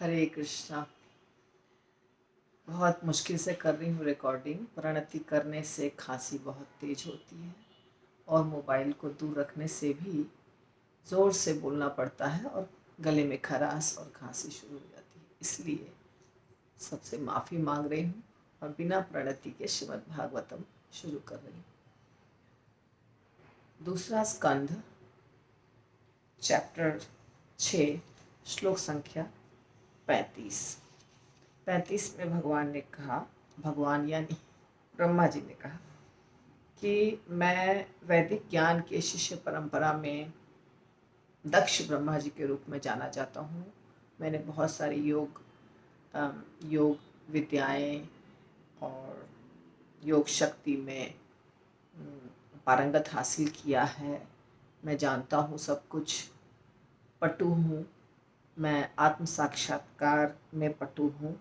हरे कृष्णा। बहुत मुश्किल से कर रही हूँ रिकॉर्डिंग। प्रणति करने से खांसी बहुत तेज होती है और मोबाइल को दूर रखने से भी ज़ोर से बोलना पड़ता है और गले में खराश और खांसी शुरू हो जाती है। इसलिए सबसे माफ़ी मांग रही हूँ और बिना प्रणति के श्रीमद् भागवतम शुरू कर रही हूँ। दूसरा स्कंध, चैप्टर 6, श्लोक संख्या 35 में भगवान ने कहा, भगवान यानी ब्रह्मा जी ने कहा कि मैं वैदिक ज्ञान के शिष्य परंपरा में दक्ष ब्रह्मा जी के रूप में जाना जाता हूँ। मैंने बहुत सारी योग विद्याएं और योग शक्ति में पारंगत हासिल किया है। मैं जानता हूँ सब कुछ, पटु हूँ। मैं आत्म साक्षात्कार में पटु हूँ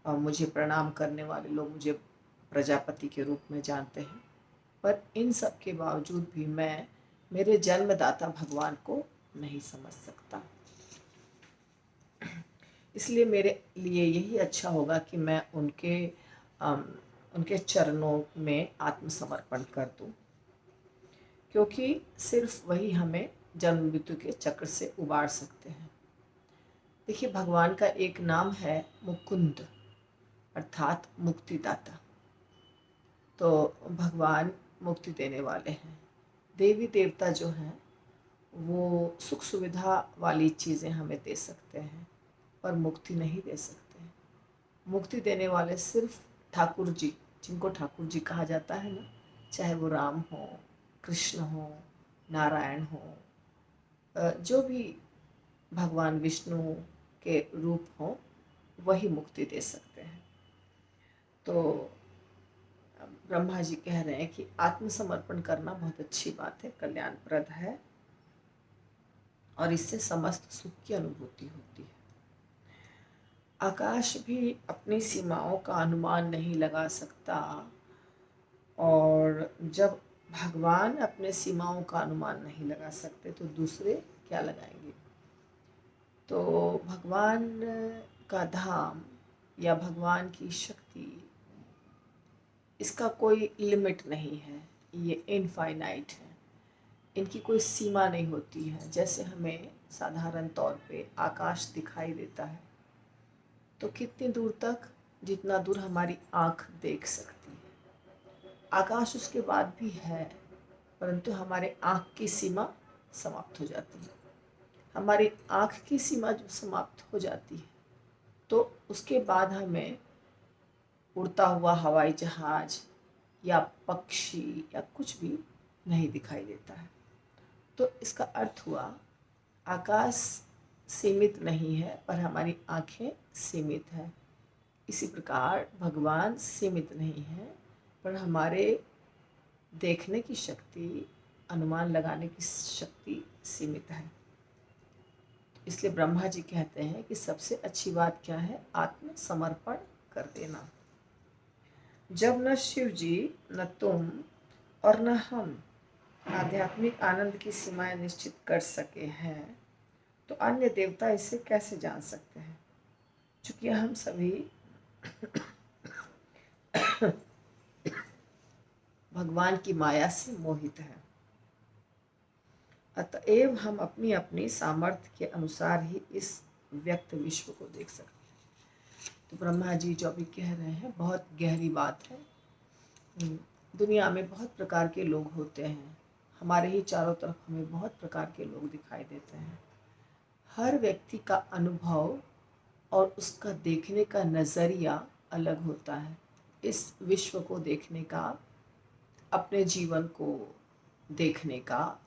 और मुझे प्रणाम करने वाले लोग मुझे प्रजापति के रूप में जानते हैं। पर इन सब के बावजूद भी मैं मेरे जन्मदाता भगवान को नहीं समझ सकता। इसलिए मेरे लिए यही अच्छा होगा कि मैं उनके चरणों में आत्मसमर्पण कर दूं, क्योंकि सिर्फ वही हमें जन्म मृत्यु के चक्र से उबार सकते हैं। देखिए, भगवान का एक नाम है मुकुंद, अर्थात मुक्तिदाता। तो भगवान मुक्ति देने वाले हैं। देवी देवता जो हैं वो सुख सुविधा वाली चीज़ें हमें दे सकते हैं पर मुक्ति नहीं दे सकते। मुक्ति देने वाले सिर्फ ठाकुर जी, जिनको ठाकुर जी कहा जाता है ना, चाहे वो राम हो, कृष्ण हो, नारायण हो, जो भी भगवान विष्णु के रूप हो, वही मुक्ति दे सकते हैं। तो ब्रह्मा जी कह रहे हैं कि आत्मसमर्पण करना बहुत अच्छी बात है, कल्याणप्रद है और इससे समस्त सुख की अनुभूति होती है। आकाश भी अपनी सीमाओं का अनुमान नहीं लगा सकता, और जब भगवान अपने सीमाओं का अनुमान नहीं लगा सकते तो दूसरे क्या लगाएंगे। तो भगवान का धाम या भगवान की शक्ति, इसका कोई लिमिट नहीं है, ये इनफाइनाइट है। इनकी कोई सीमा नहीं होती है। जैसे हमें साधारण तौर पे आकाश दिखाई देता है तो कितनी दूर तक, जितना दूर हमारी आँख देख सकती है। आकाश उसके बाद भी है, परंतु हमारे आँख की सीमा समाप्त हो जाती है। हमारी आँख की सीमा जब समाप्त हो जाती है तो उसके बाद हमें उड़ता हुआ हवाई जहाज या पक्षी या कुछ भी नहीं दिखाई देता है। तो इसका अर्थ हुआ, आकाश सीमित नहीं है पर हमारी आँखें सीमित हैं। इसी प्रकार भगवान सीमित नहीं है पर हमारे देखने की शक्ति, अनुमान लगाने की शक्ति सीमित है। इसलिए ब्रह्मा जी कहते हैं कि सबसे अच्छी बात क्या है, आत्मसमर्पण कर देना। जब न शिव जी, न तुम और न हम आध्यात्मिक आनंद की सीमाएं निश्चित कर सके हैं तो अन्य देवता इसे कैसे जान सकते हैं। चूंकि हम सभी भगवान की माया से मोहित हैं, अतएव हम अपनी अपनी सामर्थ्य के अनुसार ही इस व्यक्त विश्व को देख सकते हैं। तो ब्रह्मा जी जो भी कह रहे हैं बहुत गहरी बात है। दुनिया में बहुत प्रकार के लोग होते हैं, हमारे ही चारों तरफ हमें बहुत प्रकार के लोग दिखाई देते हैं। हर व्यक्ति का अनुभव और उसका देखने का नज़रिया अलग होता है। इस विश्व को देखने का, अपने जीवन को देखने का,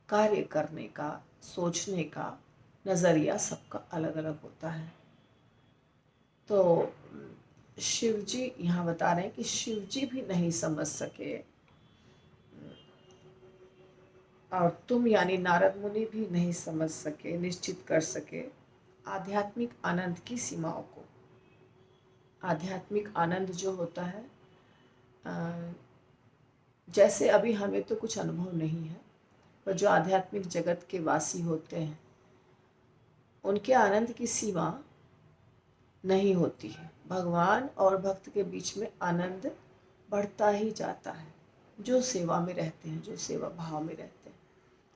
कार्य करने का, सोचने का नज़रिया सबका अलग अलग होता है। तो शिव जी यहाँ बता रहे हैं कि शिव जी भी नहीं समझ सके और तुम यानी नारद मुनि भी नहीं समझ सके, निश्चित कर सके आध्यात्मिक आनंद की सीमाओं को। आध्यात्मिक आनंद जो होता है, जैसे अभी हमें तो कुछ अनुभव नहीं है, पर जो आध्यात्मिक जगत के वासी होते हैं उनके आनंद की सीमा नहीं होती है। भगवान और भक्त के बीच में आनंद बढ़ता ही जाता है, जो सेवा में रहते हैं, जो सेवा भाव में रहते हैं।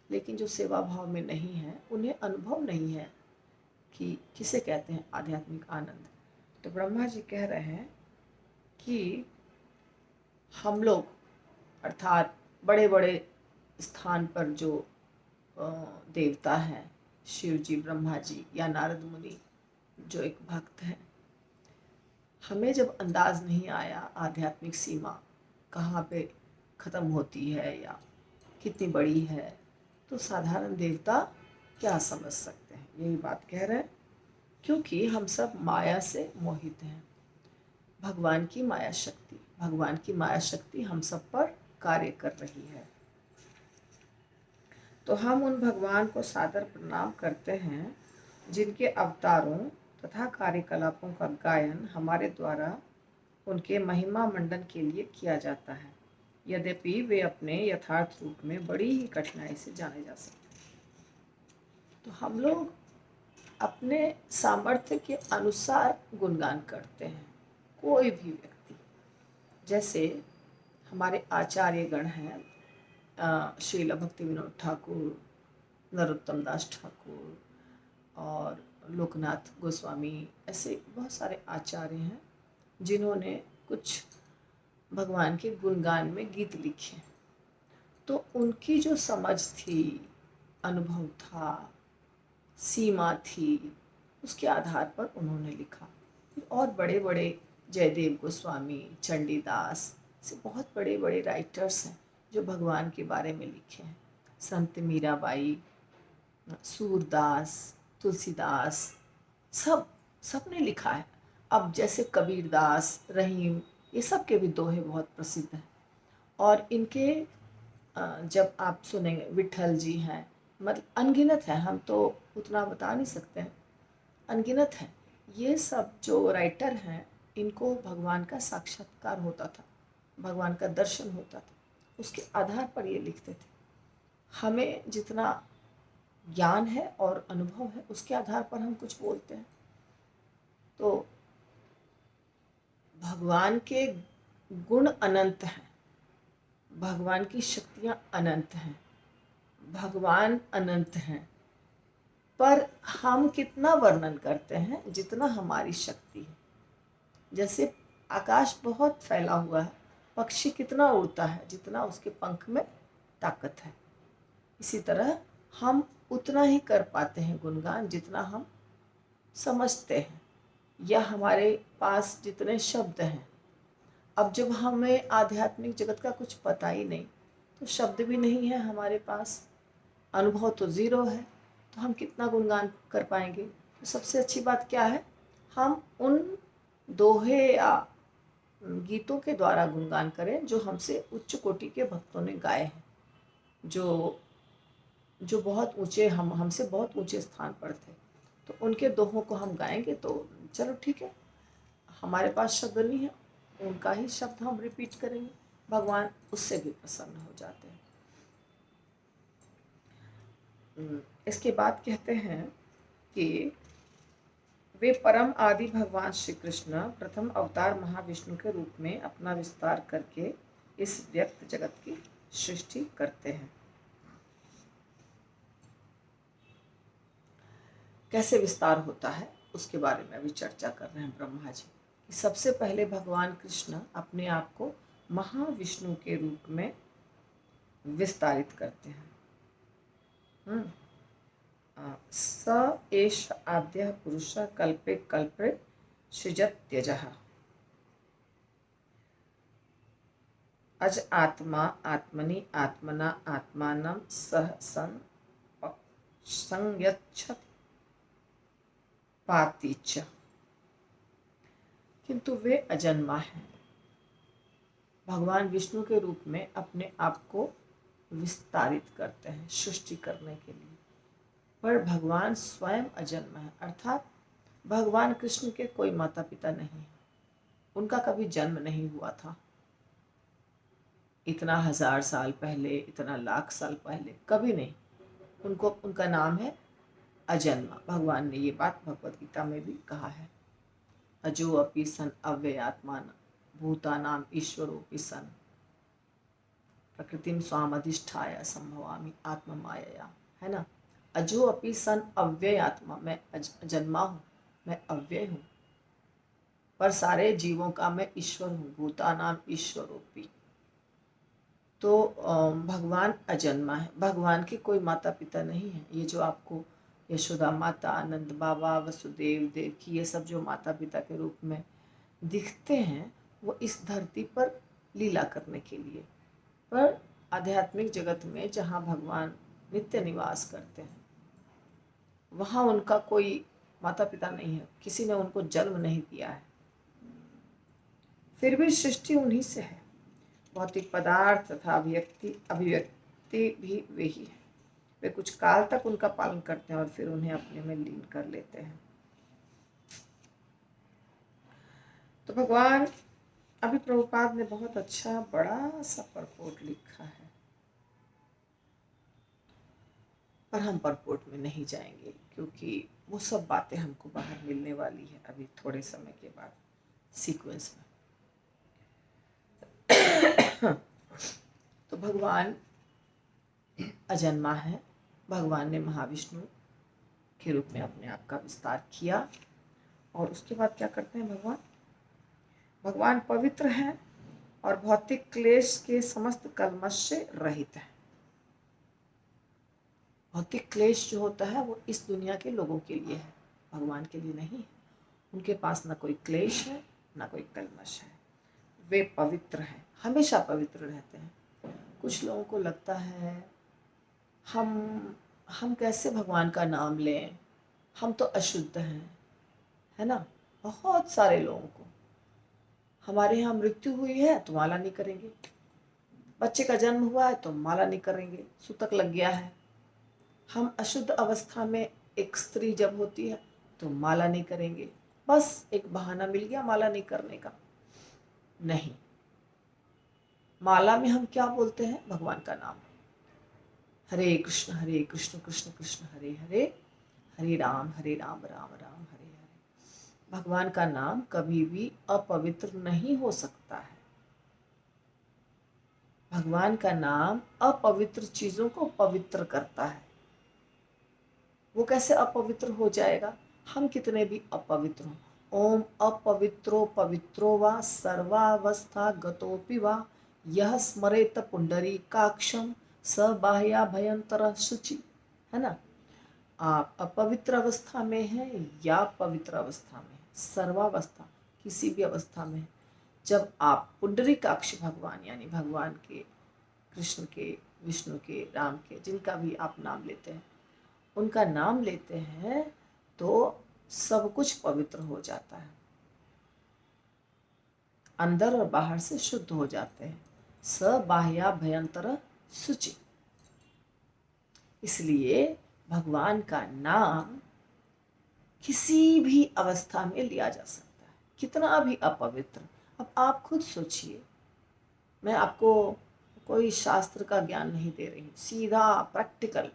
लेकिन जो सेवा भाव में नहीं है, उन्हें अनुभव नहीं है कि किसे कहते हैं आध्यात्मिक आनंद। तो ब्रह्मा जी कह रहे हैं कि हम लोग, अर्थात बड़े बड़े स्थान पर जो देवता हैं, शिव जी, ब्रह्मा जी या नारद मुनि जो एक भक्त हैं, हमें जब अंदाज नहीं आया आध्यात्मिक सीमा कहाँ पे ख़त्म होती है या कितनी बड़ी है, तो साधारण देवता क्या समझ सकते हैं, यही बात कह रहे हैं। क्योंकि हम सब माया से मोहित हैं। भगवान की माया शक्ति हम सब पर कार्य कर रही है। तो हम उन भगवान को सादर प्रणाम करते हैं जिनके अवतारों तथा कार्यकलापों का गायन हमारे द्वारा उनके महिमा मंडन के लिए किया जाता है, यद्यपि वे अपने यथार्थ रूप में बड़ी ही कठिनाई से जाने जा सकते हैं। तो हम लोग अपने सामर्थ्य के अनुसार गुणगान करते हैं। कोई भी व्यक्ति, जैसे हमारे आचार्यगण हैं, श्रील भक्ति विनोद ठाकुर, नरोत्तम दास ठाकुर और लोकनाथ गोस्वामी, ऐसे बहुत सारे आचार्य हैं जिन्होंने कुछ भगवान के गुणगान में गीत लिखे। तो उनकी जो समझ थी, अनुभव था, सीमा थी, उसके आधार पर उन्होंने लिखा। और बड़े बड़े जयदेव गोस्वामी, चंडीदास से बहुत बड़े बड़े राइटर्स हैं जो भगवान के बारे में लिखे हैं। संत मीराबाई, सूरदास, तुलसीदास, सब ने लिखा है। अब जैसे कबीरदास, रहीम, ये सब के भी दोहे बहुत प्रसिद्ध हैं। और इनके जब आप सुनेंगे, विठल जी हैं, मतलब अनगिनत है, हम तो उतना बता नहीं सकते हैं, अनगिनत है। ये सब जो राइटर हैं, इनको भगवान का साक्षात्कार होता था, भगवान का दर्शन होता था, उसके आधार पर ये लिखते थे। हमें जितना ज्ञान है और अनुभव है, उसके आधार पर हम कुछ बोलते हैं। तो भगवान के गुण अनंत हैं, भगवान की शक्तियाँ अनंत हैं, भगवान अनंत हैं, पर हम कितना वर्णन करते हैं जितना हमारी शक्ति है। जैसे आकाश बहुत फैला हुआ है, पक्षी कितना उड़ता है जितना उसके पंख में ताकत है। इसी तरह हम उतना ही कर पाते हैं गुणगान जितना हम समझते हैं या हमारे पास जितने शब्द हैं। अब जब हमें आध्यात्मिक जगत का कुछ पता ही नहीं, तो शब्द भी नहीं है हमारे पास, अनुभव तो ज़ीरो है, तो हम कितना गुणगान कर पाएंगे। तो सबसे अच्छी बात क्या है, हम उन दोहे या गीतों के द्वारा गुणगान करें जो हमसे उच्च कोटि के भक्तों ने गाए हैं, जो बहुत ऊंचे, हमसे बहुत ऊंचे स्थान पर थे। तो उनके दोहों को हम गाएंगे तो चलो ठीक है, हमारे पास शब्द नहीं है, उनका ही शब्द हम रिपीट करेंगे, भगवान उससे भी प्रसन्न हो जाते हैं। इसके बाद कहते हैं कि वे परम आदि भगवान श्री कृष्ण प्रथम अवतार महाविष्णु के रूप में अपना विस्तार करके इस व्यक्त जगत की सृष्टि करते हैं। कैसे विस्तार होता है उसके बारे में अभी चर्चा कर रहे हैं ब्रह्मा जी कि सबसे पहले भगवान कृष्ण अपने आप को महाविष्णु के रूप में विस्तारित करते हैं। स एष आद्यः पुरुषः कल्पे कल्पे सृजत्यजः अज आत्मा आत्मनि आत्मना आत्मानं सह संयच्छत् पाति च। किंतु वे अजन्मा हैं। भगवान विष्णु के रूप में अपने आप को विस्तारित करते हैं सृष्टि करने के लिए, पर भगवान स्वयं अजन्म है, अर्थात भगवान कृष्ण के कोई माता पिता नहीं है, उनका कभी जन्म नहीं हुआ था। इतना 1000 साल पहले, इतना लाख साल पहले कभी नहीं। उनका नाम है अजन्मा। भगवान ने ये बात भगवद गीता में भी कहा है। अजो अपि सन अव्ययात्मा भूतानाम ईश्वरोपि सन प्रकृतिम स्वामधिष्ठाय संभवामि आत्म मायया, है ना। अजो अपि सन अव्यय आत्मा, मैं जन्मा हूँ, मैं अव्यय हूँ, पर सारे जीवों का मैं ईश्वर हूँ, भूतानाम ईश्वरोपि। तो भगवान अजन्मा है, भगवान के कोई माता पिता नहीं है। ये जो आपको यशोदा माता, आनंद बाबा, वसुदेव देवकी, ये सब जो माता पिता के रूप में दिखते हैं, वो इस धरती पर लीला करने के लिए, पर आध्यात्मिक जगत में जहाँ भगवान नित्य निवास करते हैं वहाँ उनका कोई माता पिता नहीं है, किसी ने उनको जन्म नहीं दिया है। फिर भी सृष्टि उन्हीं से है, भौतिक पदार्थ तथा अभिव्यक्ति भी वही है। वे कुछ काल तक उनका पालन करते हैं और फिर उन्हें अपने में लीन कर लेते हैं। तो भगवान अभी प्रभुपाद ने बहुत अच्छा बड़ा सा परपोर्ट लिखा है, पर हम परपोर्ट में नहीं जाएंगे क्योंकि वो सब बातें हमको बाहर मिलने वाली है अभी थोड़े समय के बाद सीक्वेंस में। तो भगवान अजन्मा है, भगवान ने महाविष्णु के रूप में अपने आप का विस्तार किया और उसके बाद क्या करते हैं भगवान? भगवान पवित्र हैं और भौतिक क्लेश के समस्त कल्मश से रहित है। भौतिक क्लेश जो होता है वो इस दुनिया के लोगों के लिए है, भगवान के लिए नहीं है। उनके पास ना कोई क्लेश है ना कोई कल्मश है, वे पवित्र हैं, हमेशा पवित्र रहते हैं। कुछ लोगों को लगता है हम कैसे भगवान का नाम लें, हम तो अशुद्ध हैं, है ना। बहुत सारे लोगों को, हमारे यहाँ मृत्यु हुई है तो माला नहीं करेंगे, बच्चे का जन्म हुआ है तो माला नहीं करेंगे, सूतक लग गया है। हम अशुद्ध अवस्था में, एक स्त्री जब होती है तो माला नहीं करेंगे, बस एक बहाना मिल गया माला नहीं करने का। नहीं, माला में हम क्या बोलते हैं? भगवान का नाम, हरे कृष्ण कृष्ण कृष्ण हरे हरे, हरे राम राम राम हरे हरे। भगवान का नाम कभी भी अपवित्र नहीं हो सकता है। भगवान का नाम अपवित्र चीजों को पवित्र करता है। वो कैसे अपवित्र हो जाएगा? हम कितने भी अपवित्र हों। ओम अपवित्रो पवित्रो वा सर्वावस्था गतोपि वा यह स्मरेत पुंडरीकाक्षम स बाह्या भयंतर शुचि, है ना। आप अपवित्र अवस्था में हैं या पवित्र अवस्था में, सर्वावस्था किसी भी अवस्था में, जब आप पुंडरीकाक्ष भगवान यानी भगवान के, कृष्ण के, विष्णु के, राम के, जिनका भी आप नाम लेते हैं, उनका नाम लेते हैं तो सब कुछ पवित्र हो जाता है, अंदर और बाहर से शुद्ध हो जाते हैं। स बाह्या भयंतर शुचि। इसलिए भगवान का नाम किसी भी अवस्था में लिया जा सकता है, कितना भी अपवित्र। अब आप खुद सोचिए, मैं आपको कोई शास्त्र का ज्ञान नहीं दे रही, सीधा प्रैक्टिकल।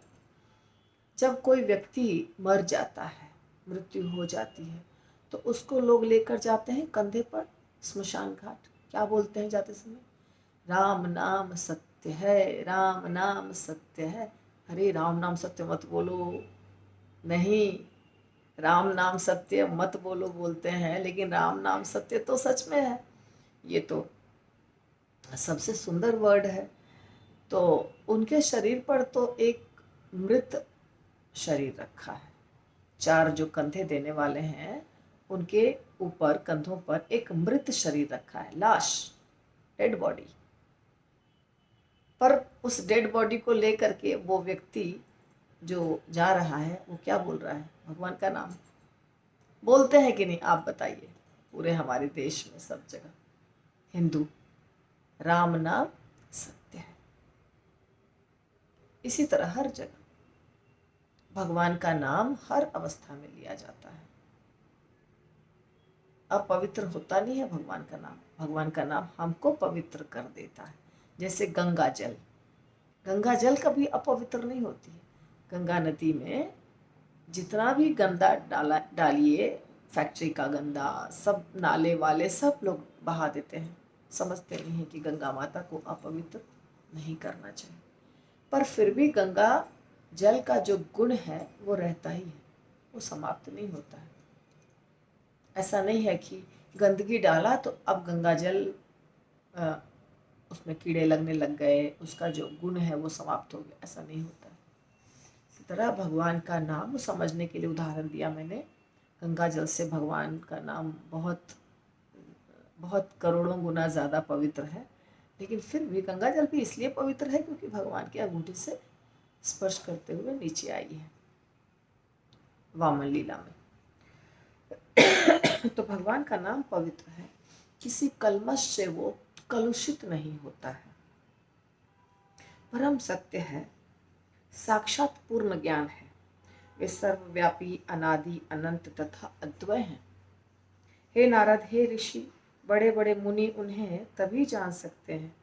जब कोई व्यक्ति मर जाता है, मृत्यु हो जाती है, तो उसको लोग लेकर जाते हैं कंधे पर स्मशान घाट। क्या बोलते हैं जाते समय? राम नाम सत्य है, राम नाम सत्य है। अरे राम नाम सत्य मत बोलो, नहीं, राम नाम सत्य मत बोलो बोलते हैं, लेकिन राम नाम सत्य तो सच में है। ये तो सबसे सुंदर वर्ड है। तो उनके शरीर पर तो एक मृत शरीर रखा है। चार जो कंधे देने वाले हैं उनके ऊपर, कंधों पर एक मृत शरीर रखा है, लाश, डेड बॉडी। पर उस डेड बॉडी को लेकर के वो व्यक्ति जो जा रहा है वो क्या बोल रहा है? भगवान का नाम बोलते हैं कि नहीं? आप बताइए। पूरे हमारे देश में सब जगह हिंदू, राम नाम सत्य है। इसी तरह हर जगह भगवान का नाम हर अवस्था में लिया जाता है। अपवित्र होता नहीं है भगवान का नाम। भगवान का नाम हमको पवित्र कर देता है। जैसे गंगा जल, गंगा जल कभी अपवित्र नहीं होती है। गंगा नदी में जितना भी गंदा डालिए फैक्ट्री का गंदा सब नाले वाले सब लोग बहा देते हैं, समझते नहीं हैं कि गंगा माता को अपवित्र नहीं करना चाहिए। पर फिर भी गंगा जल का जो गुण है वो रहता ही है, वो समाप्त नहीं होता है। ऐसा नहीं है कि गंदगी डाला तो अब गंगा जल उसमें कीड़े लगने लग गए, उसका जो गुण है वो समाप्त हो गया, ऐसा नहीं होता है। इसी तरह भगवान का नाम समझने के लिए उदाहरण दिया मैंने। गंगा जल से भगवान का नाम बहुत बहुत करोड़ों गुना ज़्यादा पवित्र है, लेकिन फिर भी गंगा जल भी इसलिए पवित्र है क्योंकि भगवान की अंगूठी से स्पर्श करते हुए नीचे आई है वामन लीला में। तो भगवान का नाम पवित्र है, किसी कलमश से वो कलुषित नहीं होता है। परम सत्य है, साक्षात पूर्ण ज्ञान है, वे सर्वव्यापी, अनादि, अनंत तथा अद्वय हैं। हे नारद, हे ऋषि, बड़े बड़े मुनि उन्हें तभी जान सकते हैं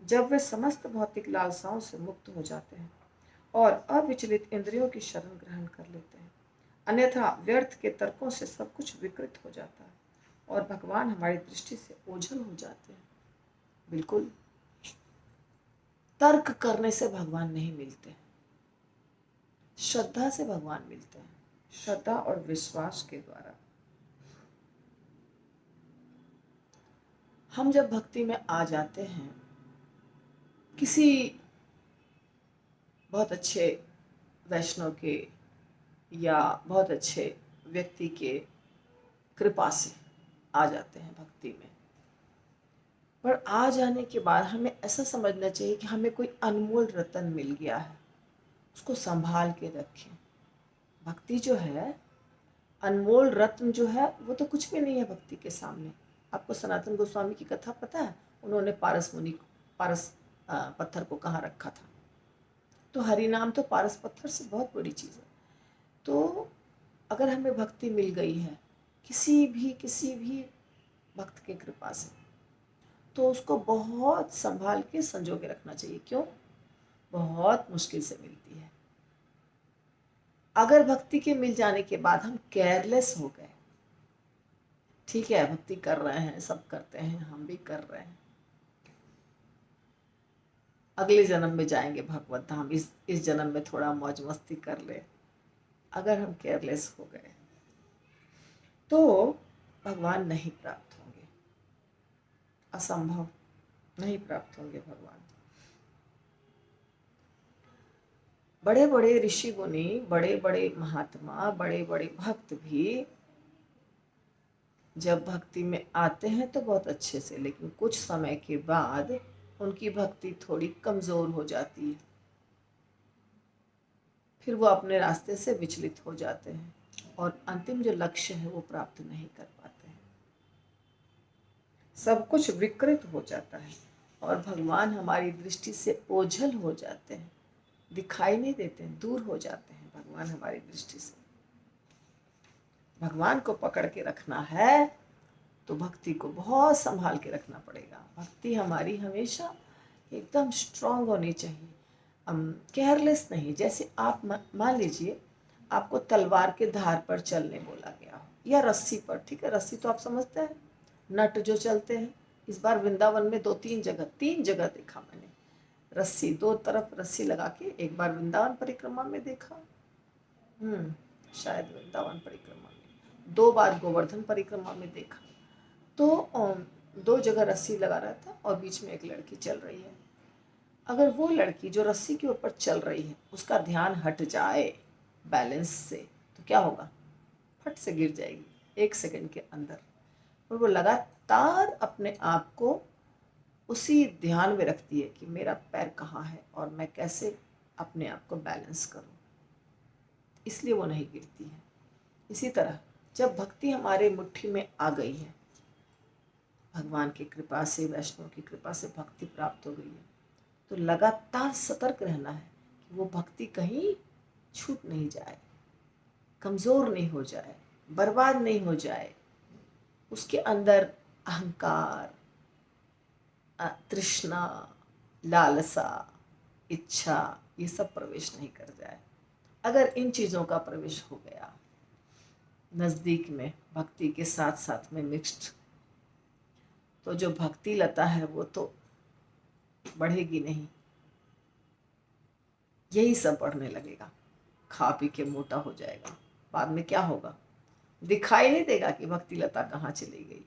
जब वे समस्त भौतिक लालसाओं से मुक्त हो जाते हैं और अविचलित इंद्रियों की शरण ग्रहण कर लेते हैं। अन्यथा व्यर्थ के तर्कों से सब कुछ विकृत हो जाता है और भगवान हमारी दृष्टि से ओझल हो जाते हैं। बिल्कुल तर्क करने से भगवान नहीं मिलते, श्रद्धा से भगवान मिलते हैं, श्रद्धा और विश्वास के द्वारा। हम जब भक्ति में आ जाते हैं, किसी बहुत अच्छे वैष्णव के या बहुत अच्छे व्यक्ति के कृपा से आ जाते हैं भक्ति में, पर आ जाने के बाद हमें ऐसा समझना चाहिए कि हमें कोई अनमोल रतन मिल गया है, उसको संभाल के रखें। भक्ति जो है, अनमोल रत्न जो है, वो तो कुछ भी नहीं है भक्ति के सामने। आपको सनातन गोस्वामी की कथा पता है? उन्होंने पारस पत्थर को कहाँ रखा था? तो हरि नाम तो पारस पत्थर से बहुत बड़ी चीज़ है। तो अगर हमें भक्ति मिल गई है किसी भी भक्त के कृपा से, तो उसको बहुत संभाल के संजो के रखना चाहिए। क्यों? बहुत मुश्किल से मिलती है। अगर भक्ति के मिल जाने के बाद हम केयरलेस हो गए, ठीक है भक्ति कर रहे हैं, सब करते हैं, हम भी कर रहे हैं, अगले जन्म में जाएंगे भगवत धाम, इस जन्म में थोड़ा मौज मस्ती कर ले, अगर हम केयरलेस हो गए तो भगवान नहीं प्राप्त होंगे, असंभव, नहीं प्राप्त होंगे भगवान। बड़े बड़े ऋषि मुनि, बड़े बड़े महात्मा, बड़े बड़े भक्त भी जब भक्ति में आते हैं तो बहुत अच्छे से, लेकिन कुछ समय के बाद उनकी भक्ति थोड़ी कमज़ोर हो जाती है, फिर वो अपने रास्ते से विचलित हो जाते हैं और अंतिम जो लक्ष्य है वो प्राप्त नहीं कर पाते हैं। सब कुछ विकृत हो जाता है और भगवान हमारी दृष्टि से ओझल हो जाते हैं, दिखाई नहीं देते हैं, दूर हो जाते हैं भगवान हमारी दृष्टि से। भगवान को पकड़ के रखना है तो भक्ति को बहुत संभाल के रखना पड़ेगा। भक्ति हमारी हमेशा एकदम स्ट्रांग होनी चाहिए, केयरलेस नहीं। जैसे आप मान लीजिए आपको तलवार के धार पर चलने बोला गया हो या रस्सी पर, ठीक है, रस्सी तो आप समझते हैं, नट जो चलते हैं। इस बार वृंदावन में तीन जगह देखा मैंने रस्सी, दो तरफ रस्सी लगा के। एक बार वृंदावन परिक्रमा में देखा, शायद वृंदावन परिक्रमा में, 2 बार गोवर्धन परिक्रमा में देखा। तो 2 जगह रस्सी लगा रहा था और बीच में एक लड़की चल रही है। अगर वो लड़की जो रस्सी के ऊपर चल रही है उसका ध्यान हट जाए बैलेंस से, तो क्या होगा? फट से गिर जाएगी 1 सेकंड के अंदर। और वो लगातार अपने आप को उसी ध्यान में रखती है कि मेरा पैर कहाँ है और मैं कैसे अपने आप को बैलेंस करूं, इसलिए वो नहीं गिरती है। इसी तरह जब भक्ति हमारे मुट्ठी में आ गई है, भगवान की कृपा से, वैष्णव की कृपा से भक्ति प्राप्त हो गई है, तो लगातार सतर्क रहना है कि वो भक्ति कहीं छूट नहीं जाए, कमज़ोर नहीं हो जाए, बर्बाद नहीं हो जाए, उसके अंदर अहंकार, तृष्णा, लालसा, इच्छा, ये सब प्रवेश नहीं कर जाए। अगर इन चीज़ों का प्रवेश हो गया नज़दीक में, भक्ति के साथ साथ में मिक्स्ड। तो जो भक्ति लता है वो तो बढ़ेगी नहीं, यही सब बढ़ने लगेगा, खा पी के मोटा हो जाएगा। बाद में क्या होगा, दिखाई नहीं देगा कि भक्ति लता कहाँ चली गई।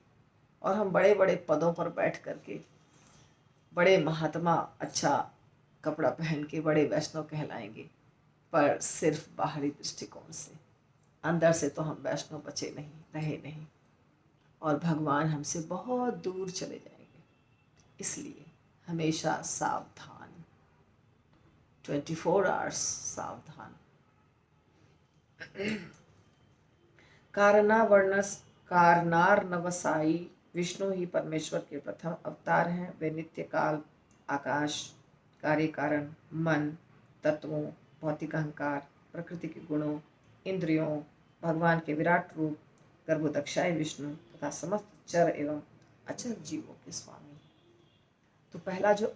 और हम बड़े बड़े पदों पर बैठ करके, बड़े महात्मा, अच्छा कपड़ा पहन के बड़े वैष्णव कहलाएंगे, पर सिर्फ बाहरी दृष्टिकोण से। अंदर से तो हम वैष्णव बचे नहीं, रहे नहीं, और भगवान हमसे बहुत दूर चले जाएंगे। इसलिए हमेशा सावधान, 24 आवर्स सावधान। कारनार्णवसाई विष्णु ही परमेश्वर के प्रथम अवतार हैं। वे नित्य काल, आकाश, कार्य कारण, मन, तत्वों, भौतिक अहंकार, प्रकृति के गुणों, इंद्रियों, भगवान के विराट रूप, गर्भोदक्षाय विष्णु तथा समस्त चर एवं अचर जीवों के स्वामी। तो पहला जो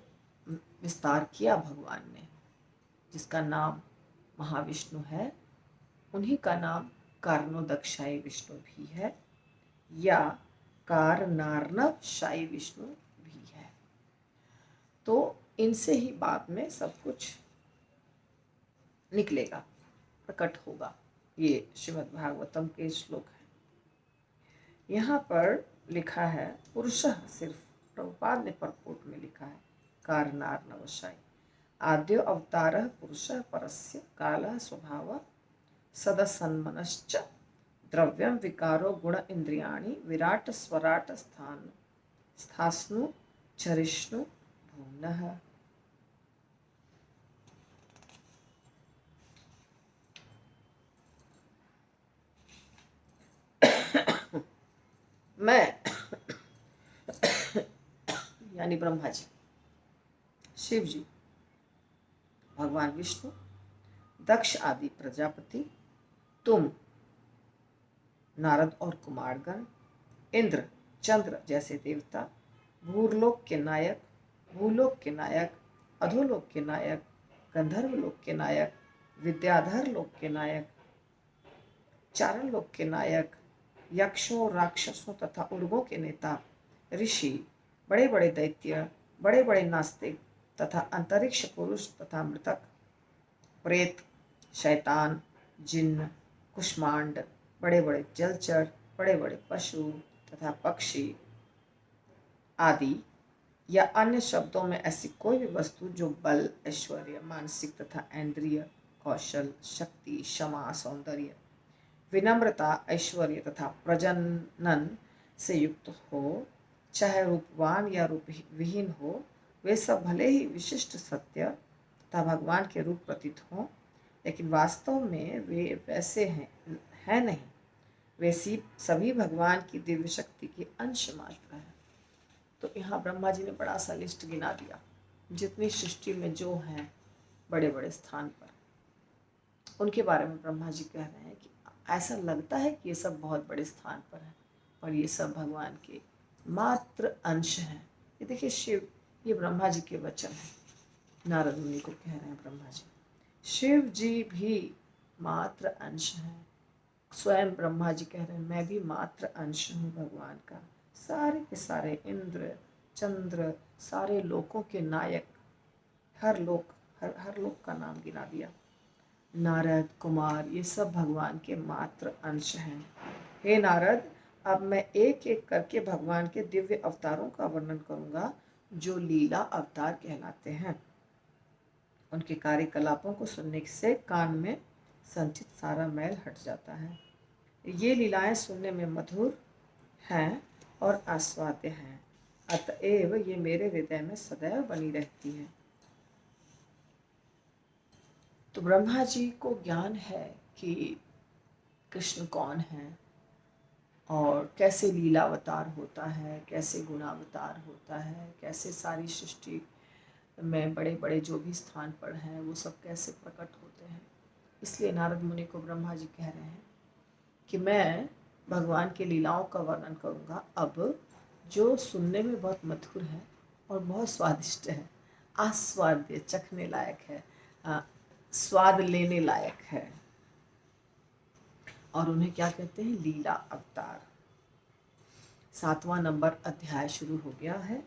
विस्तार किया भगवान ने, जिसका नाम महाविष्णु है, उन्हीं का नाम कारणोदक्षाई विष्णु भी है या कारनार्णवशाई विष्णु भी है। तो इनसे ही बाद में सब कुछ निकलेगा, प्रकट होगा। ये श्रीमद् भागवतम के श्लोक है। यहाँ पर लिखा है पुरुषः, सिर्फ प्रभुपाद ने परपोर्ट में लिखा है कारनार्णवशाई। आद्यो अवतारः पुरुषः परस्य कालः स्वभावः सदसन्मनश्च द्रव्यं विकारो गुण इंद्रियाणि विराट स्वराट स्थास्नु चरिष्णु भूम्नः। मैं यानी ब्रह्मा जी, शिव जी, भगवान विष्णु, दक्ष आदि प्रजापति, तुम नारद और कुमारगण, इंद्र, चंद्र जैसे देवता, भूलोक के नायक, भूलोक के नायक, अधोलोक के नायक, गंधर्व लोक के नायक, विद्याधर लोक के नायक, चारण लोक के नायक, यक्षों, राक्षसों तथा उर्गों के नेता, ऋषि, बड़े बड़े दैत्य, बड़े बड़े नास्तिक तथा अंतरिक्ष पुरुष तथा मृतक, प्रेत, शैतान, जिन्न, कुष्मांड, बड़े बड़े जलचर, बड़े बड़े पशु तथा पक्षी आदि, या अन्य शब्दों में ऐसी कोई भी वस्तु जो बल, ऐश्वर्य, मानसिक तथा इंद्रिय कौशल, शक्ति, क्षमा, सौंदर्य, विनम्रता, ऐश्वर्य तथा प्रजनन से युक्त हो, चाहे रूपवान या रूप विहीन हो, वे सब भले ही विशिष्ट सत्य तथा भगवान के रूप प्रतीत हों, लेकिन वास्तव में वे वैसे हैं नहीं। वे सभी भगवान की दिव्य शक्ति की अंश मात्र है। तो यहाँ ब्रह्मा जी ने बड़ा सा लिस्ट गिना दिया, जितनी सृष्टि में जो हैं बड़े बड़े स्थान पर, उनके बारे में ब्रह्मा जी कह रहे हैं कि ऐसा लगता है कि ये सब बहुत बड़े स्थान पर है, पर ये सब भगवान के मात्र अंश हैं। ये देखिए शिव, ये ब्रह्मा जी के वचन हैं, नारद मुनि को कह रहे हैं ब्रह्मा जी। शिव जी भी मात्र अंश हैं। स्वयं ब्रह्मा जी कह रहे हैं मैं भी मात्र अंश हूँ भगवान का। सारे के सारे इंद्र, चंद्र, सारे लोकों के नायक, हर लोक का नाम गिना दिया। नारद, कुमार, ये सब भगवान के मात्र अंश हैं। हे नारद, अब मैं एक एक करके भगवान के दिव्य अवतारों का वर्णन करूंगा, जो लीला अवतार कहलाते हैं। उनके कार्यकलापों को सुनने से कान में संचित सारा मैल हट जाता है। ये लीलाएं सुनने में मधुर हैं और आस्वाद्य हैं, अतएव ये मेरे हृदय में सदैव बनी रहती हैं। तो ब्रह्मा जी को ज्ञान है कि कृष्ण कौन है और कैसे लीलावतार होता है, कैसे गुणावतार होता है, कैसे सारी सृष्टि में बड़े बड़े जो भी स्थान पर हैं वो सब कैसे प्रकट होते हैं। इसलिए नारद मुनि को ब्रह्मा जी कह रहे हैं कि मैं भगवान के लीलाओं का वर्णन करूँगा अब, जो सुनने में बहुत मधुर है और बहुत स्वादिष्ट है, आस्वाद्य, चखने लायक है, स्वाद लेने लायक है। और उन्हें क्या कहते हैं? लीला अवतार। 7वां नंबर अध्याय शुरू हो गया है।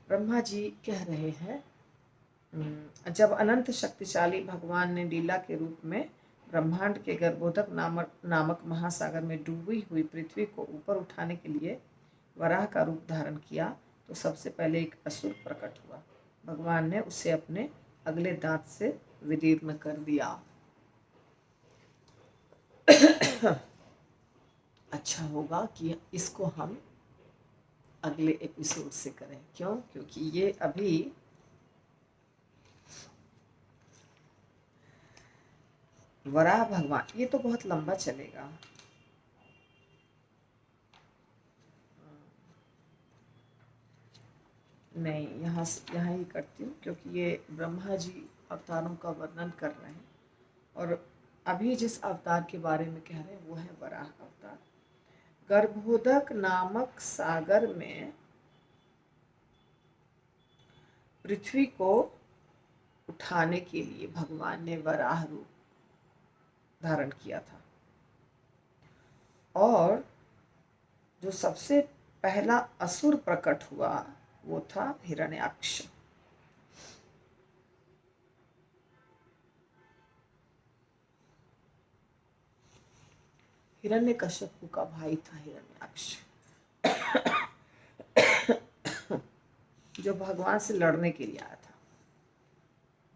ब्रह्मा जी कह रहे हैं, जब अनंत शक्तिशाली भगवान ने लीला के रूप में ब्रह्मांड के गर्भोदक नामक महासागर में डूबी हुई पृथ्वी को ऊपर उठाने के लिए वराह का रूप धारण किया, तो सबसे पहले एक असुर प्रकट हुआ। भगवान ने उसे अपने अगले दांत से विदीर्ण कर दिया। अच्छा होगा कि इसको हम अगले एपिसोड से करें। क्यों? क्योंकि ये अभी वराह भगवान, ये तो बहुत लंबा चलेगा। नहीं, यहाँ ही करती हूँ, क्योंकि ये ब्रह्मा जी अवतारों का वर्णन कर रहे हैं और अभी जिस अवतार के बारे में कह रहे हैं वो है वराह अवतार। गर्भोदक नामक सागर में पृथ्वी को उठाने के लिए भगवान ने वराह रूप धारण किया था। और जो सबसे पहला असुर प्रकट हुआ वो था हिरण्याक्ष। हिरण्यकश्यप का भाई था हिरण्याक्ष, जो भगवान से लड़ने के लिए आया था।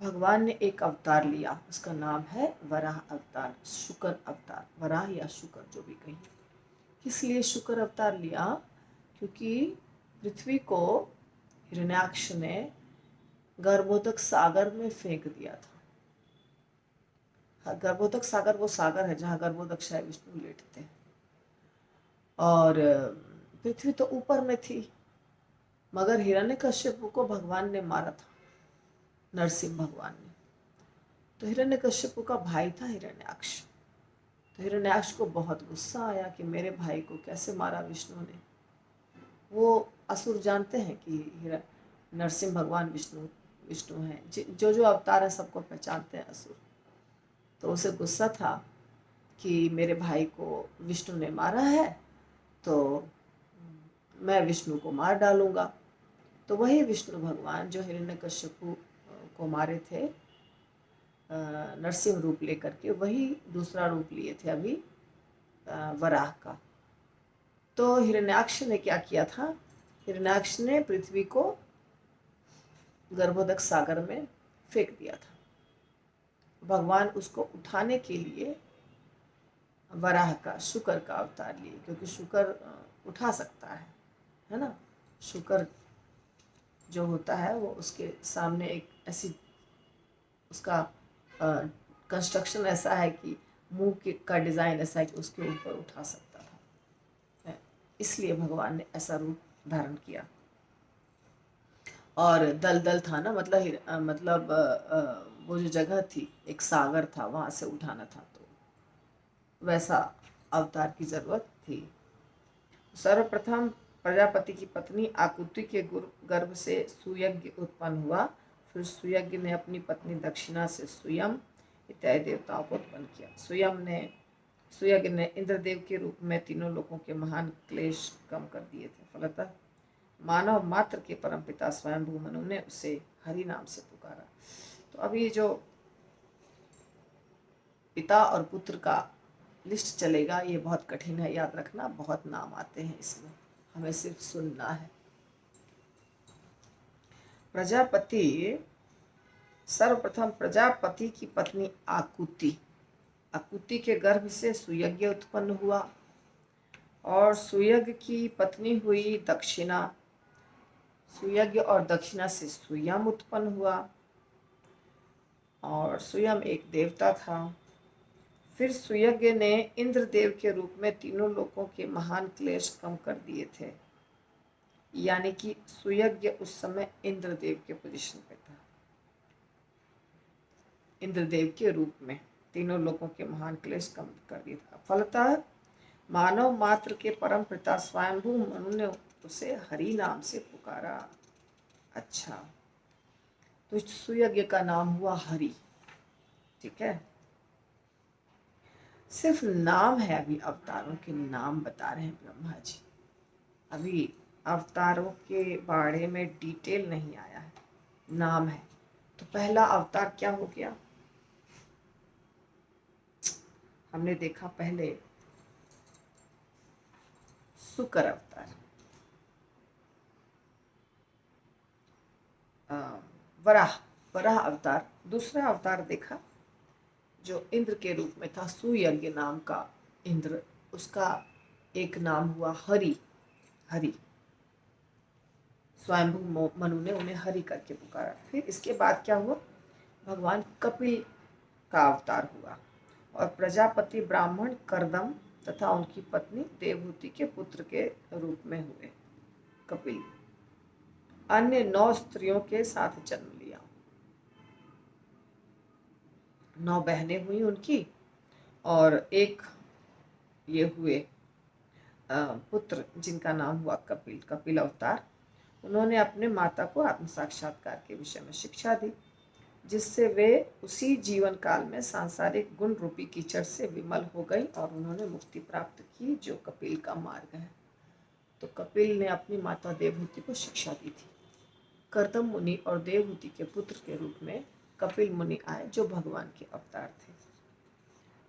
भगवान ने एक अवतार लिया, उसका नाम है वराह अवतार, शुक्र अवतार, वराह या शुक्र जो भी कहिए। किस लिए शुक्र अवतार लिया? क्योंकि पृथ्वी को हिरण्याक्ष ने गर्भोदक सागर में फेंक दिया था। गर्भोदक सागर वो सागर है जहाँ गर्भोदक शायद विष्णु लेटते हैं, और पृथ्वी तो ऊपर में थी। मगर हिरण्यकश्यप को भगवान ने मारा था, नरसिंह भगवान ने। तो हिरण्यकश्यप का भाई था हिरण्याक्ष। तो हिरण्याक्ष को बहुत गुस्सा आया कि मेरे भाई को कैसे मारा विष्णु ने। वो असुर जानते हैं कि नरसिंह भगवान विष्णु हैं, जो जो अवतार है सबको पहचानते हैं असुर। तो उसे गुस्सा था कि मेरे भाई को विष्णु ने मारा है, तो मैं विष्णु को मार डालूंगा। तो वही विष्णु भगवान जो हिरण्यकश्यप को मारे थे नरसिंह रूप लेकर के, वही दूसरा रूप लिए थे अभी वराह का। तो हिरण्याक्ष ने क्या किया था? हिरण्याक्ष ने पृथ्वी को गर्भोदक सागर में फेंक दिया था। भगवान उसको उठाने के लिए वराह का, शुक्र का अवतार लिए, क्योंकि शुक्र उठा सकता है ना। शुक्र जो होता है वो उसके सामने एक ऐसी, उसका कंस्ट्रक्शन ऐसा है कि मुंह का डिज़ाइन ऐसा है कि उसके ऊपर उठा सकता था, इसलिए भगवान ने ऐसा रूप धारण किया। और दलदल था ना, मतलब वो जो जगह थी एक सागर था, वहाँ से उठाना था, तो वैसा अवतार की जरूरत थी। सर्वप्रथम प्रजापति की पत्नी आकुति के गर्भ से सुयज्ञ उत्पन्न हुआ। फिर सुयज्ञ ने अपनी पत्नी दक्षिणा से सुयम इत्यादि देवताओं को उत्पन्न किया। सुयज्ञ ने इंद्रदेव के रूप में तीनों लोगों के महान क्लेश कम कर दिए थे। फलतः मानव मात्र के परमपिता स्वयंभू मनु ने उसे हरि नाम से पुकारा। तो अभी जो पिता और पुत्र का लिस्ट चलेगा, ये बहुत कठिन है, याद रखना, बहुत नाम आते हैं इसमें, हमें सिर्फ सुनना है। प्रजापति, सर्वप्रथम प्रजापति की पत्नी आकुति के गर्भ से सुयज्ञ उत्पन्न हुआ, और सुयज्ञ की पत्नी हुई दक्षिणा। सुयज्ञ और दक्षिणा से सुयम उत्पन्न हुआ, और सुयम एक देवता था। फिर सुयज्ञ ने इंद्रदेव के रूप में तीनों लोगों के महान क्लेश कम कर दिए थे। यानी कि सुयज्ञ उस समय इंद्रदेव के पोजीशन पे था, इंद्रदेव के रूप में तीनों लोगों के महान क्लेश कम कर दिया था। फलतः मानव मात्र के परम पिता स्वयंभू मनु ने उसे हरि नाम से पुकारा। अच्छा, तो सुयज्ञ का नाम हुआ हरि, ठीक है। सिर्फ नाम है, अभी अवतारों के नाम बता रहे हैं ब्रह्मा जी। अभी अवतारों के बारे में डिटेल नहीं आया है, नाम है। तो पहला अवतार क्या हो गया, हमने देखा पहले शुक्र अवतार, वराह वराह अवतार। दूसरा अवतार देखा जो इंद्र के रूप में था, सुयज्ञ नाम का इंद्र, उसका एक नाम हुआ हरि। हरि, स्वयंभू मनु ने उन्हें हरि करके पुकारा। फिर इसके बाद क्या हुआ, भगवान कपिल का अवतार हुआ और प्रजापति ब्राह्मण करदम तथा उनकी पत्नी देवहूति के पुत्र के रूप में हुए कपिल। अन्य 9 स्त्रियों के साथ जन्म लिया, 9 बहनें हुई उनकी, और एक ये हुए पुत्र जिनका नाम हुआ कपिल, कपिल अवतार। उन्होंने अपने माता को आत्म साक्षात्कार के विषय में शिक्षा दी, जिससे वे उसी जीवन काल में सांसारिक गुण रूपी कीचड़ से विमल हो गई और उन्होंने मुक्ति प्राप्त की, जो कपिल का मार्ग है। तो कपिल ने अपनी माता देवहूति को शिक्षा दी थी। करदम मुनि और देवहूति के पुत्र के रूप में कपिल मुनि आए, जो भगवान के अवतार थे।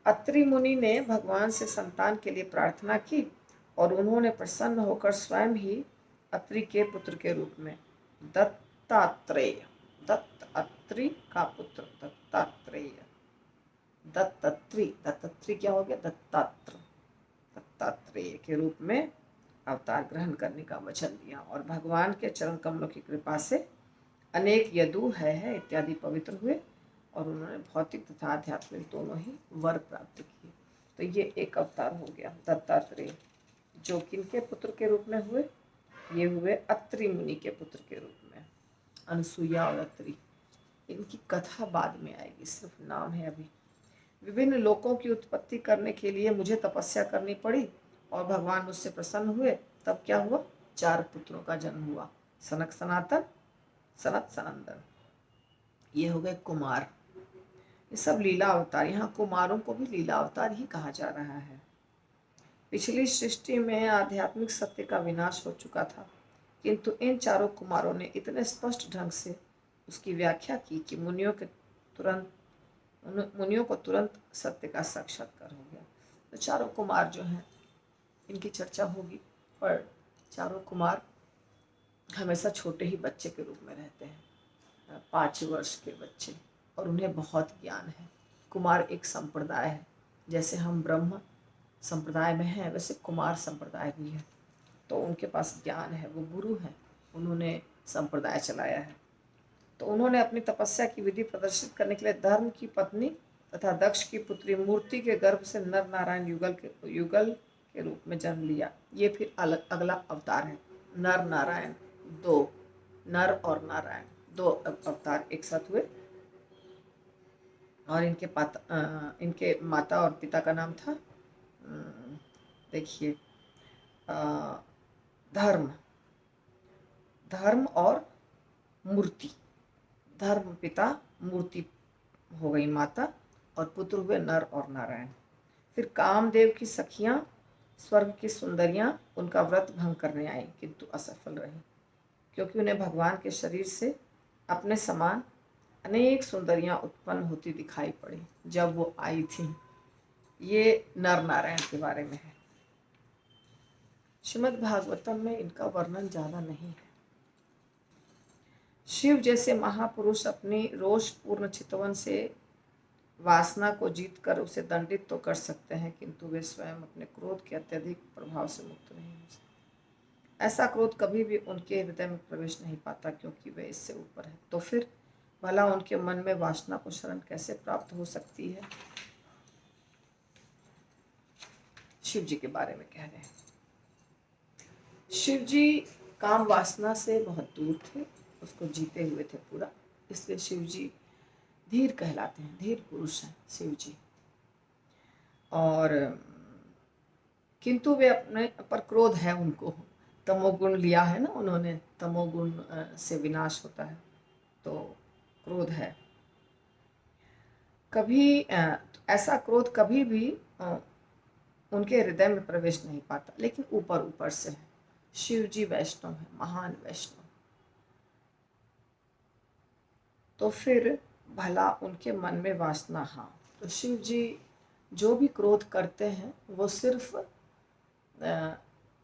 अत्रि मुनि ने भगवान से संतान के लिए प्रार्थना की और उन्होंने प्रसन्न होकर स्वयं ही अत्रि के पुत्र के रूप में दत्तात्रेय, दत्त अत्रि का पुत्र दत्तात्रेय, दत्तात्रि क्या हो गया, दत्तात्रेय के रूप में अवतार ग्रहण करने का वचन दिया और भगवान के चरण कमलों की कृपा से अनेक यदु है इत्यादि पवित्र हुए और उन्होंने भौतिक तथा आध्यात्मिक दोनों ही वर प्राप्त किए। तो ये एक अवतार हो गया दत्तात्रेय, जो किनके पुत्र के रूप में हुए, ये हुए अत्रि मुनि के पुत्र के रूप में, अनसुईया और अत्रि। इनकी कथा बाद में आएगी, सिर्फ नाम है अभी। विभिन्न लोकों की उत्पत्ति करने के लिए मुझे तपस्या करनी पड़ी और भगवान मुझसे प्रसन्न हुए। तब क्या हुआ, 4 पुत्रों का जन्म हुआ, सनक सनातन सनत सनंदन, ये हो गए कुमार। ये सब लीला अवतार, यहाँ कुमारों को भी लीला अवतार ही कहा जा रहा है। पिछली सृष्टि में आध्यात्मिक सत्य का विनाश हो चुका था, किंतु इन 4 कुमारों ने इतने स्पष्ट ढंग से उसकी व्याख्या की कि मुनियों को तुरंत सत्य का साक्षात्कार हो गया। तो 4 कुमार जो हैं, इनकी चर्चा होगी, पर 4 कुमार हमेशा छोटे ही बच्चे के रूप में रहते हैं, 5 वर्ष के बच्चे, और उन्हें बहुत ज्ञान है। कुमार एक संप्रदाय है, जैसे हम ब्रह्म संप्रदाय में हैं, वैसे कुमार संप्रदाय भी है। तो उनके पास ज्ञान है, वो गुरु हैं, उन्होंने संप्रदाय चलाया है। तो उन्होंने अपनी तपस्या की विधि प्रदर्शित करने के लिए धर्म की पत्नी तथा दक्ष की पुत्री मूर्ति के गर्भ से नर नारायण युगल के रूप में जन्म लिया। ये फिर अगला अवतार है, नर नारायण, 2 नर और नारायण, 2 अवतार एक साथ हुए। और इनके माता और पिता का नाम था, देखिए, धर्म और मूर्ति। धर्म पिता, मूर्ति हो गई माता, और पुत्र हुए नर और नारायण। फिर कामदेव की सखियां, स्वर्ग की सुंदरियां उनका व्रत भंग करने आई, किंतु असफल रही, क्योंकि उन्हें भगवान के शरीर से अपने समान अनेक सुंदरियां उत्पन्न होती दिखाई पड़ी जब वो आई थी। ये नर नारायण के बारे में है। श्रीमद् भागवतम में इनका वर्णन ज़्यादा नहीं है। शिव जैसे महापुरुष अपनी रोषपूर्ण चितवन से वासना को जीतकर उसे दंडित तो कर सकते हैं, किंतु वे स्वयं अपने क्रोध के अत्यधिक प्रभाव से मुक्त नहीं हो सकते। ऐसा क्रोध कभी भी उनके हृदय में प्रवेश नहीं पाता, क्योंकि वे इससे ऊपर है। तो फिर भला उनके मन में वासना को शरण कैसे प्राप्त हो सकती है। शिव जी के बारे में कह रहे हैं, शिव जी काम वासना से बहुत दूर थे, उसको जीते हुए थे पूरा, इसलिए शिव जी धीर कहलाते हैं, धीर पुरुष हैं शिव जी। और किंतु वे अपने पर क्रोध है उनको, तमोगुण लिया है ना उन्होंने, तमोगुण से विनाश होता है, तो क्रोध है। कभी ऐसा क्रोध कभी भी उनके हृदय में प्रवेश नहीं पाता, लेकिन ऊपर ऊपर से है। शिव जी वैष्णव है, महान वैष्णव। तो फिर भला उनके मन में वासना, हाँ, तो शिव जी जो भी क्रोध करते हैं वो सिर्फ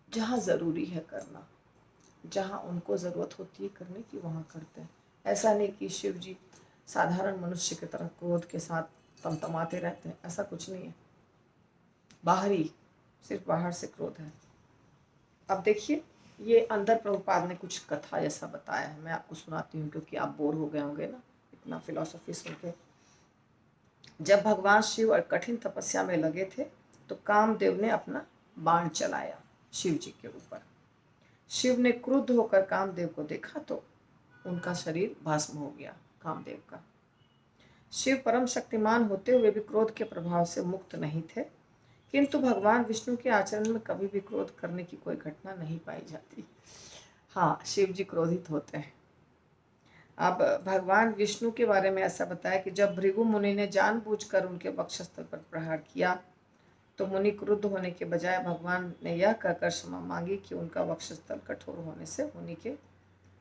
जहाँ ज़रूरी है करना, जहाँ उनको ज़रूरत होती है करने की, वहाँ करते हैं। ऐसा नहीं कि शिव जी साधारण मनुष्य की तरह क्रोध के साथ तमतमाते रहते हैं, ऐसा कुछ नहीं है। बाहरी, सिर्फ बाहर से क्रोध है। अब देखिए, ये अंदर प्रभुपाद ने कुछ कथा जैसा बताया है, मैं आपको सुनाती हूँ, क्योंकि आप बोर हो गए होंगे ना इतना फिलॉसफी सुन के। जब भगवान शिव और कठिन तपस्या में लगे थे, तो कामदेव ने अपना बाण चलाया शिव जी के ऊपर। शिव ने क्रुद्ध होकर कामदेव को देखा तो उनका शरीर भस्म हो गया। कामदेव का, शिव परम शक्तिमान होते हुए भी क्रोध के प्रभाव से मुक्त नहीं थे, किंतु भगवान विष्णु के आचरण में कभी भी क्रोध करने की कोई घटना नहीं पाई जाती। हाँ, शिव जी क्रोधित होते हैं। अब भगवान विष्णु के बारे में ऐसा बताया कि जब भृगु मुनि ने जानबूझकर उनके वक्षस्थल पर प्रहार किया, तो मुनि क्रुद्ध होने के बजाय भगवान ने यह कहकर क्षमा मांगी कि उनका वक्षस्थल कठोर होने से मुनि के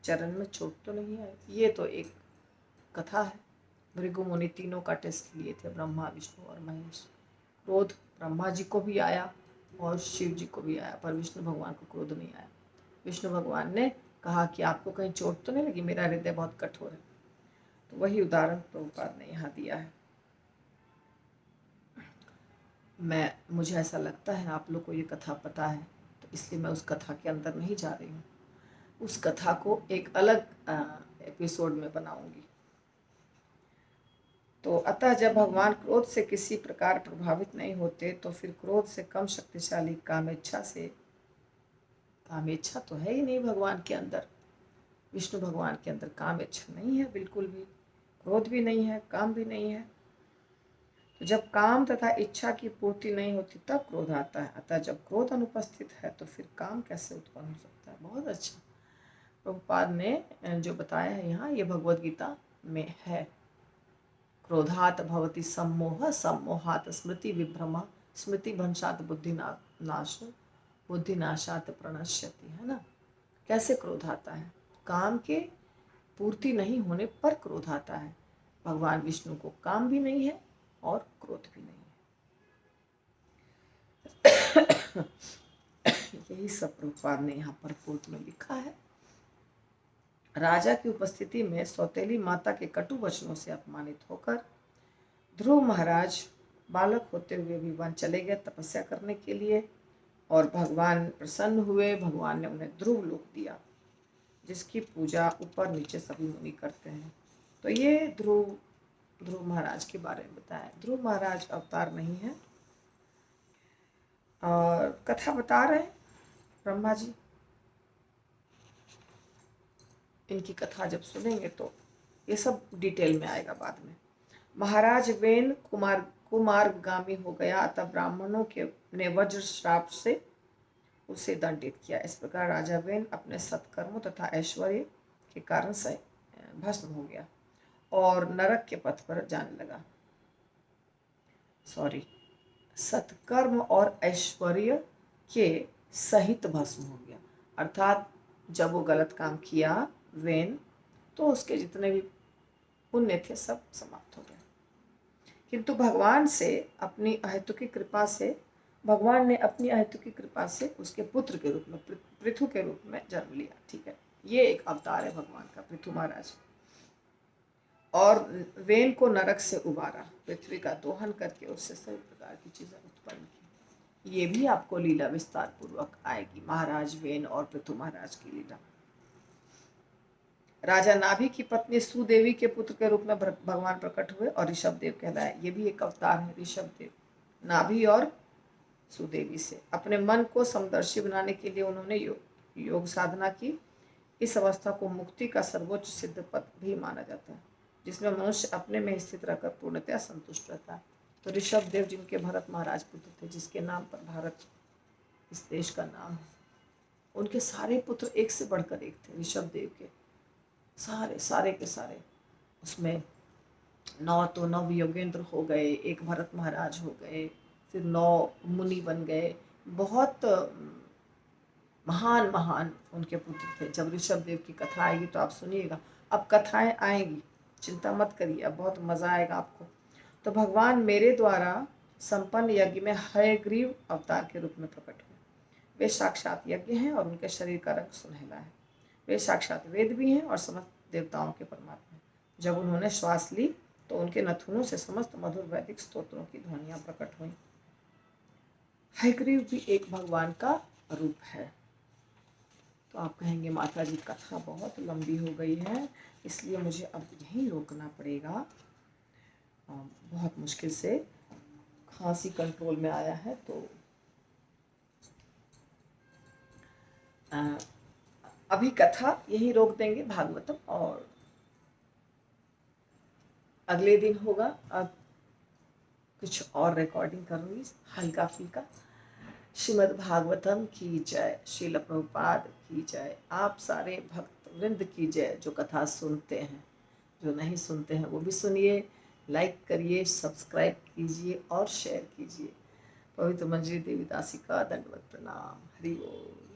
चरण में चोट तो नहीं आई। ये तो एक कथा है। भृगु मुनि तीनों का टेस्ट लिए थे, ब्रह्मा, विष्णु और महेश। क्रोध ब्रह्मा जी को भी आया और शिव जी को भी आया, पर विष्णु भगवान को क्रोध नहीं आया। विष्णु भगवान ने कहा कि आपको कहीं चोट तो नहीं लगी, मेरा हृदय बहुत कठोर है। तो वही उदाहरण प्रभुपाद ने यहाँ दिया है। मुझे ऐसा लगता है आप लोग को ये कथा पता है, तो इसलिए मैं उस कथा के अंदर नहीं जा रही हूँ। उस कथा को एक अलग एपिसोड में बनाऊंगी। तो अतः जब भगवान क्रोध से किसी प्रकार प्रभावित नहीं होते, तो फिर क्रोध से कम शक्तिशाली कामेच्छा तो है ही नहीं भगवान के अंदर। विष्णु भगवान के अंदर कामेच्छा नहीं है बिल्कुल भी, क्रोध भी नहीं है, काम भी नहीं है। तो जब काम तथा इच्छा की पूर्ति नहीं होती तब क्रोध आता है। अतः जब क्रोध अनुपस्थित है तो फिर काम कैसे उत्पन्न हो सकता है। बहुत अच्छा प्रभुपाद ने जो बताया है यहाँ, ये भगवद गीता में है। क्रोधात भवति सम्मोह, सम्मोहात स्मृति विभ्रमा, स्मृति भंशात बुद्धि नाशात प्रणश्यति, है ना। कैसे क्रोध आता है, काम के पूर्ति नहीं होने पर क्रोध आता है। भगवान विष्णु को काम भी नहीं है और क्रोध भी नहीं है। यही सब प्रभुपाद ने यहाँ पर पूर्व में लिखा है। राजा की उपस्थिति में सौतेली माता के कटु वचनों से अपमानित होकर ध्रुव महाराज बालक होते हुए भी वन चले गए तपस्या करने के लिए, और भगवान प्रसन्न हुए। भगवान ने उन्हें ध्रुव लोक दिया, जिसकी पूजा ऊपर नीचे सभी मुनि करते हैं। तो ये ध्रुव महाराज के बारे में बताया। ध्रुव महाराज अवतार नहीं है, और कथा बता रहे हैं ब्रह्मा जी। इनकी कथा जब सुनेंगे तो ये सब डिटेल में आएगा बाद में। महाराज वेन कुमारगामी हो गया, अतः ब्राह्मणों के ने वज्र श्राप से उसे दंडित किया। इस प्रकार राजा वेन अपने सत्कर्मों तथा ऐश्वर्य के कारण से भस्म हो गया और नरक के पथ पर जाने लगा। सत्कर्म और ऐश्वर्य के सहित भस्म हो गया, अर्थात जब वो गलत काम किया वेन, तो उसके जितने भी पुण्य थे सब समाप्त हो गए। किंतु भगवान ने अपनी अहेतुकी कृपा से उसके पुत्र के रूप में, पृथु के रूप में जन्म लिया। ठीक है, ये एक अवतार है भगवान का, पृथु महाराज। और वेन को नरक से उबारा, पृथ्वी का दोहन करके उससे सभी प्रकार की चीजें उत्पन्न की। ये भी आपको लीला विस्तार पूर्वक आएगी, महाराज वेन और पृथु महाराज की लीला। राजा नाभि की पत्नी सुदेवी के पुत्र के रूप में भगवान प्रकट हुए और ऋषभ देव कहलाए। ये भी एक अवतार है, ऋषभ देव। नाभि और सुदेवी से अपने मन को समदर्शी बनाने के लिए उन्होंने योग साधना की। इस अवस्था को मुक्ति का सर्वोच्च सिद्ध पद भी माना जाता है, जिसमें मनुष्य अपने में स्थित रहकर पूर्णतया संतुष्ट रहता है। तो ऋषभ देव जिनके भरत महाराज पुत्र थे, जिसके नाम पर भारत इस देश का नाम है, उनके सारे पुत्र एक से बढ़कर एक थे। ऋषभ देव के सारे के सारे उसमें 9 तो नव योगेंद्र हो गए, एक भरत महाराज हो गए, फिर 9 मुनि बन गए। बहुत महान महान उनके पुत्र थे। जब ऋषभ देव की कथा आएगी तो आप सुनिएगा। अब कथाएं आएंगी, चिंता मत करिए, अब बहुत मजा आएगा आपको। तो भगवान मेरे द्वारा संपन्न यज्ञ में हयग्रीव अवतार के रूप में प्रकट हुए। वे साक्षात यज्ञ हैं और उनके शरीर का रंग सुनहला है। वे साक्षात वेद भी हैं और समस्त देवताओं के परमात्मा हैं। जब उन्होंने श्वास ली तो उनके नथुनों से समस्त मधुर वैदिक स्तोत्रों की ध्वनियां प्रकट हुई। हयग्रीव भी एक भगवान का रूप है। तो आप कहेंगे माता जी कथा बहुत लंबी हो गई है, इसलिए मुझे अब यहीं रोकना पड़ेगा। बहुत मुश्किल से खांसी कंट्रोल में आया है, तो अभी कथा यहीं रोक देंगे भागवतम, और अगले दिन होगा। अब कुछ और रिकॉर्डिंग करूँगी हल्का फुल्का। श्रीमद् भागवतम की जय, श्रील प्रभुपाद की जय, आप सारे भक्त वृंद की जय जो कथा सुनते हैं। जो नहीं सुनते हैं वो भी सुनिए, लाइक करिए, सब्सक्राइब कीजिए और शेयर कीजिए। पवित्र मंजरी देवी दासी का दंडवत प्रणाम। हरि बोल।